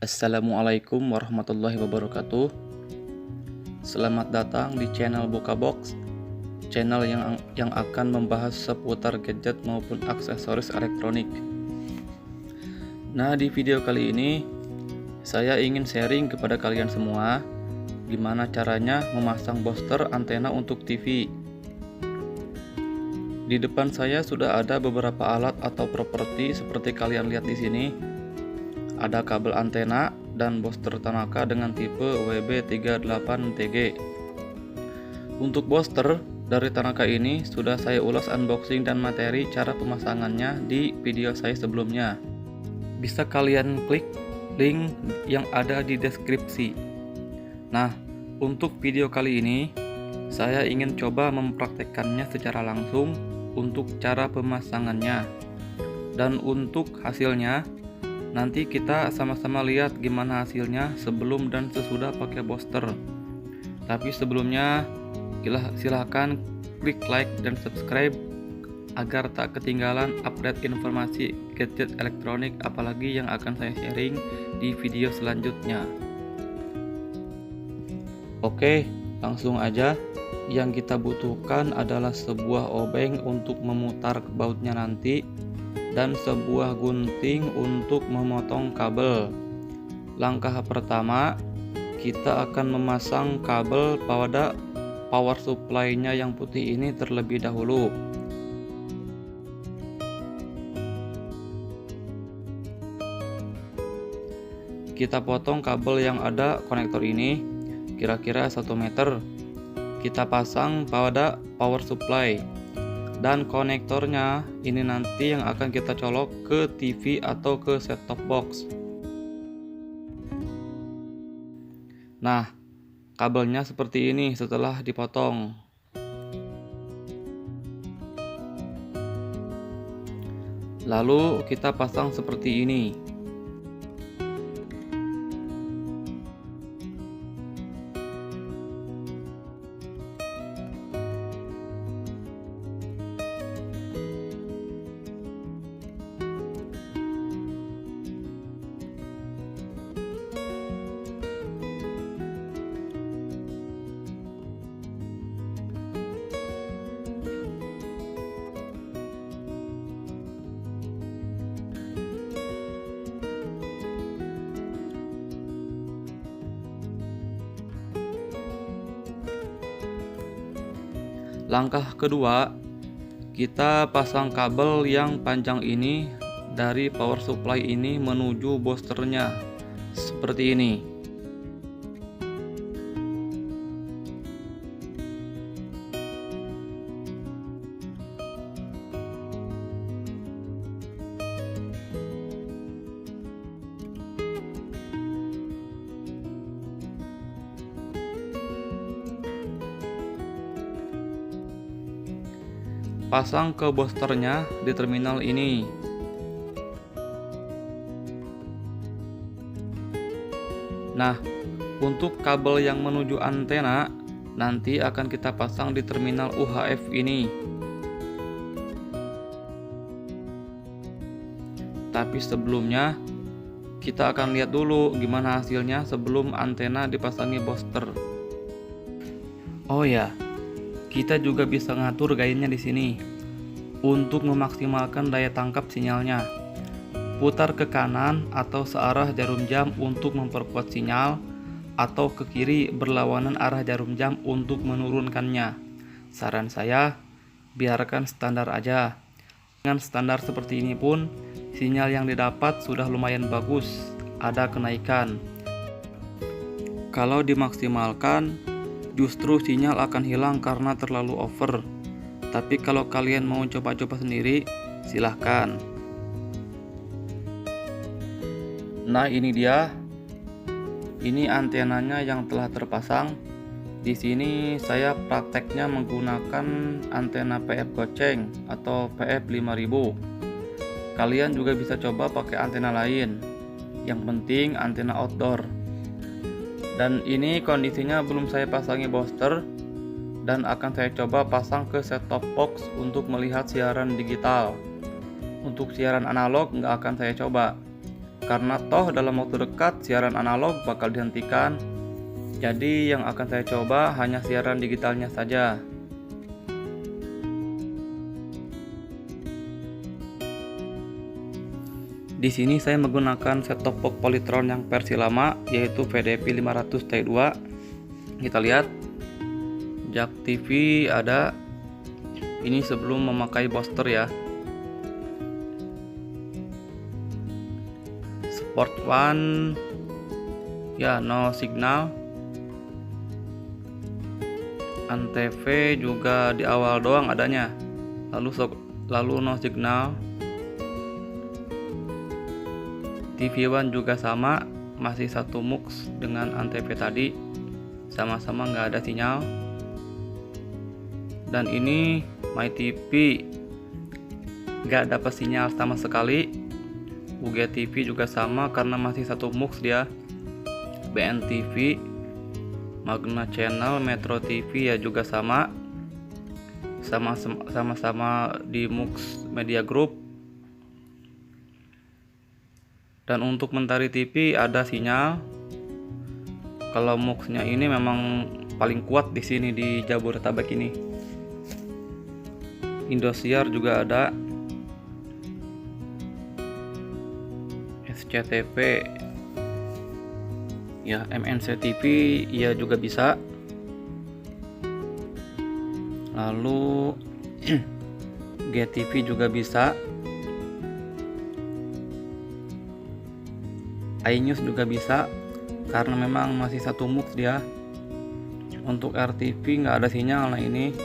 Assalamualaikum warahmatullahi wabarakatuh. Selamat datang di channel Bokabox, channel yang akan membahas seputar gadget maupun aksesoris elektronik. Nah, di video kali ini saya ingin sharing kepada kalian semua gimana caranya memasang booster antena untuk TV. Di depan saya sudah ada beberapa alat atau properti seperti kalian lihat di sini. Ada kabel antena dan booster Tanaka dengan tipe WB38TG. Untuk booster dari Tanaka ini sudah saya ulas unboxing dan materi cara pemasangannya di video saya sebelumnya. Bisa kalian klik link yang ada di deskripsi. Nah, untuk video kali ini saya ingin coba mempraktekkannya secara langsung untuk cara pemasangannya. Dan untuk hasilnya nanti kita sama-sama lihat gimana hasilnya sebelum dan sesudah pakai booster. Tapi sebelumnya silahkan klik like dan subscribe agar tak ketinggalan update informasi gadget elektronik apalagi yang akan saya sharing di video selanjutnya. Oke, langsung aja. Yang kita butuhkan adalah sebuah obeng untuk memutar bautnya nanti dan sebuah gunting untuk memotong kabel. Langkah pertama, kita akan memasang kabel pada power supply-nya yang putih ini terlebih dahulu. Kita potong kabel yang ada konektor ini kira-kira 1 meter. Kita pasang pada power supply. Dan konektornya ini nanti yang akan kita colok ke TV atau ke set-top box. Nah, kabelnya seperti ini setelah dipotong. Lalu kita pasang seperti ini. Langkah kedua, kita pasang kabel yang panjang ini dari power supply ini menuju boosternya seperti ini. Pasang ke boosternya di terminal ini. Nah, untuk kabel yang menuju antena nanti akan kita pasang di terminal UHF ini. Tapi sebelumnya kita akan lihat dulu gimana hasilnya sebelum antena dipasangi booster. Oh ya, kita juga bisa ngatur gainnya di sini untuk memaksimalkan daya tangkap sinyalnya. Putar ke kanan atau searah jarum jam untuk memperkuat sinyal, atau ke kiri berlawanan arah jarum jam untuk menurunkannya. Saran saya, biarkan standar aja. Dengan standar seperti ini pun, sinyal yang didapat sudah lumayan bagus, ada kenaikan. Kalau dimaksimalkan, justru sinyal akan hilang karena terlalu over. Tapi kalau kalian mau coba-coba sendiri, silahkan. Nah, ini dia. Ini antenanya yang telah terpasang. Di sini saya prakteknya menggunakan antena PF goceng atau PF 5000. Kalian juga bisa coba pakai antena lain. Yang penting antena outdoor. Dan ini kondisinya belum saya pasangi booster dan akan saya coba pasang ke set-top box untuk melihat siaran digital. Untuk siaran analog nggak akan saya coba. karena toh dalam waktu dekat siaran analog bakal dihentikan. Jadi yang akan saya coba hanya siaran digitalnya saja. Di sini saya menggunakan set-top box Polytron yang versi lama, yaitu VDP 500 T2. Kita lihat jack TV ada. Ini sebelum memakai booster ya. Port 1 ya, no signal. Antv juga di awal doang adanya, lalu no signal. TV One juga sama, masih satu mux dengan Antv tadi, sama-sama nggak ada sinyal. Dan ini My TV nggak dapat sinyal sama sekali. UG TV juga sama karena masih satu mux dia. BN TV, Magna Channel, Metro TV ya juga sama, sama-sama di mux Media Group. Dan untuk Mentari TV ada sinyal. Kalau muxnya ini memang paling kuat di sini di Jabodetabek ini. Indosiar juga ada. SCTV ya, MNC TV ya juga bisa. Lalu GTV juga bisa. iNews juga bisa karena memang masih satu mux dia. Untuk RTV nggak ada sinyal. Nah ini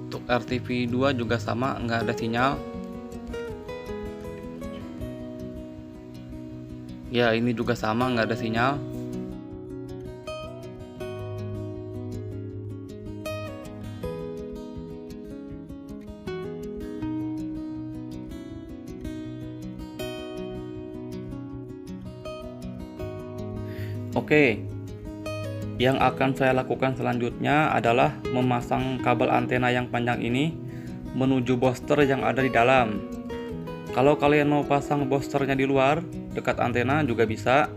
untuk RTV 2 juga sama, nggak ada sinyal ya. Ini juga sama, nggak ada sinyal. Oke, yang akan saya lakukan selanjutnya adalah memasang kabel antena yang panjang ini menuju booster yang ada di dalam. Kalau kalian mau pasang boosternya di luar, dekat antena juga bisa,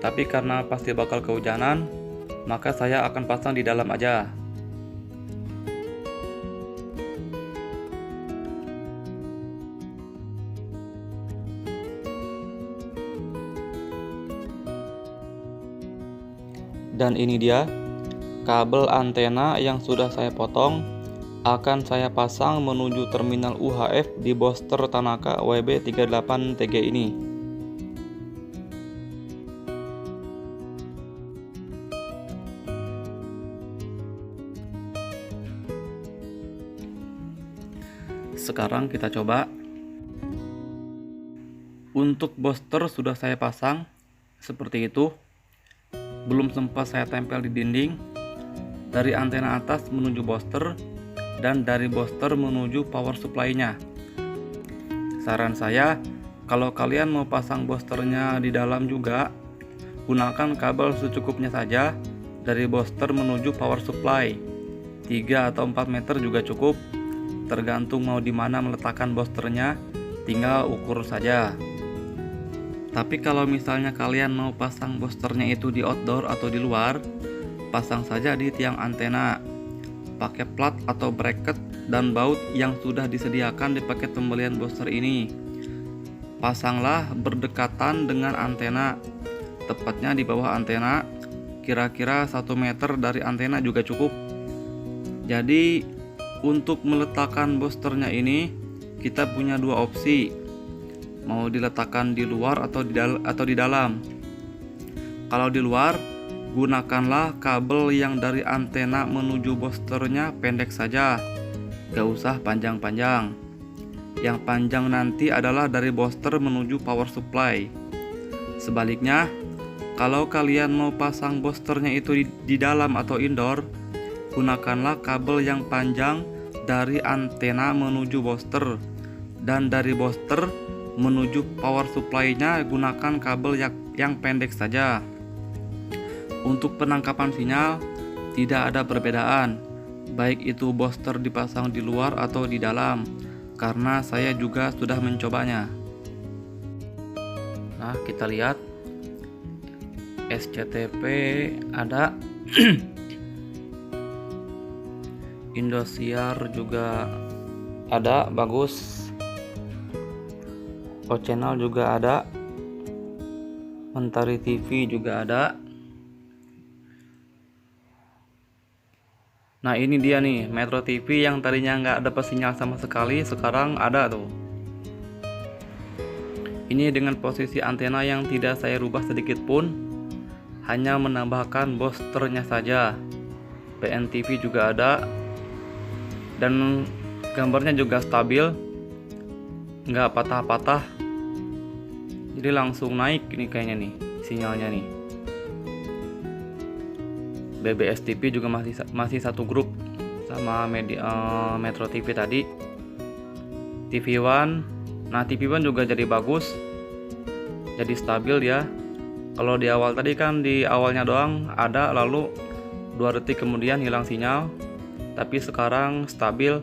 tapi karena pasti bakal kehujanan, maka saya akan pasang di dalam aja. Dan ini dia kabel antena yang sudah saya potong, akan saya pasang menuju terminal UHF di booster Tanaka WB38TG ini. Sekarang kita coba. Untuk booster sudah saya pasang seperti itu. Belum sempat saya tempel di dinding. Dari antena atas menuju booster dan dari booster menuju power supply-nya. Saran saya, kalau kalian mau pasang boosternya di dalam juga, gunakan kabel secukupnya saja dari booster menuju power supply. 3 atau 4 meter juga cukup, tergantung mau di mana meletakkan boosternya, tinggal ukur saja. Tapi kalau misalnya kalian mau pasang boosternya itu di outdoor atau di luar, pasang saja di tiang antena. Pakai plat atau bracket dan baut yang sudah disediakan di paket pembelian booster ini. Pasanglah berdekatan dengan antena, tepatnya di bawah antena, kira-kira 1 meter dari antena juga cukup. Jadi untuk meletakkan boosternya ini kita punya dua opsi. Mau diletakkan di luar atau di dalam. Kalau di luar, gunakanlah kabel yang dari antena menuju boosternya pendek saja, gak usah panjang-panjang. Yang panjang nanti adalah dari booster menuju power supply. Sebaliknya, kalau kalian mau pasang boosternya itu di dalam atau indoor, gunakanlah kabel yang panjang dari antena menuju booster, dan dari booster menuju power supply-nya gunakan kabel yang pendek saja. Untuk penangkapan sinyal tidak ada perbedaan, baik itu booster dipasang di luar atau di dalam, karena saya juga sudah mencobanya. Nah, kita lihat SCTV ada, Indosiar juga ada, bagus. O Channel juga ada, Mentari TV juga ada. Nah, ini dia nih Metro TV yang tadinya nggak ada sinyal sama sekali, sekarang ada tuh. Ini dengan posisi antena yang tidak saya rubah sedikit pun, hanya menambahkan boosternya saja. PNTV juga ada, dan gambarnya juga stabil, nggak patah-patah, jadi langsung naik ini kayaknya nih sinyalnya nih. BBS TV juga masih satu grup sama Metro TV tadi. TV One, nah TV One juga jadi bagus, jadi stabil ya. Kalau di awal tadi kan di awalnya doang ada, lalu 2 detik kemudian hilang sinyal, tapi sekarang stabil.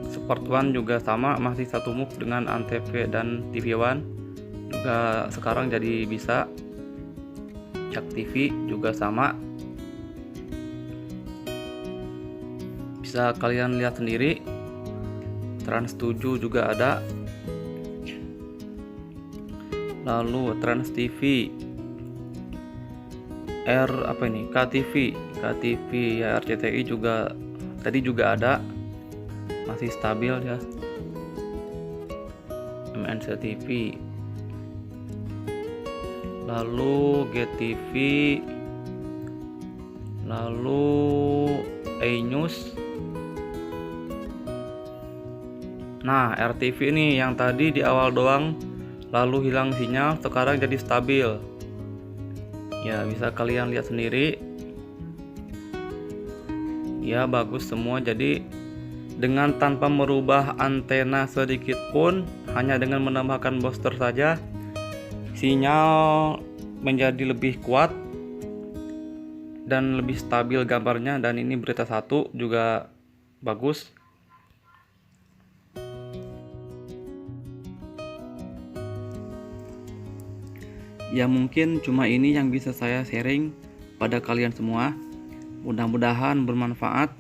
Sport One juga sama, masih satu MUX dengan Antv dan TV One juga sekarang jadi bisa. Jak TV juga sama, bisa kalian lihat sendiri. Trans 7 juga ada, lalu Trans TV, KTV ya, RCTI juga tadi juga ada, masih stabil ya. MNC TV, lalu GTV, lalu iNews. Nah, RTV nih yang tadi di awal doang lalu hilang sinyal, sekarang jadi stabil ya, bisa kalian lihat sendiri ya, bagus semua. Jadi dengan tanpa merubah antena sedikit pun, hanya dengan menambahkan booster saja, sinyal menjadi lebih kuat dan lebih stabil gambarnya. Dan ini berita 1 juga bagus. Ya, mungkin cuma ini yang bisa saya sharing pada kalian semua. Mudah-mudahan bermanfaat.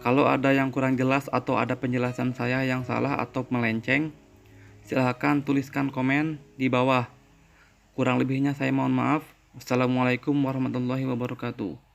Kalau ada yang kurang jelas atau ada penjelasan saya yang salah atau melenceng, silahkan tuliskan komen di bawah. Kurang lebihnya saya mohon maaf. Wassalamualaikum warahmatullahi wabarakatuh.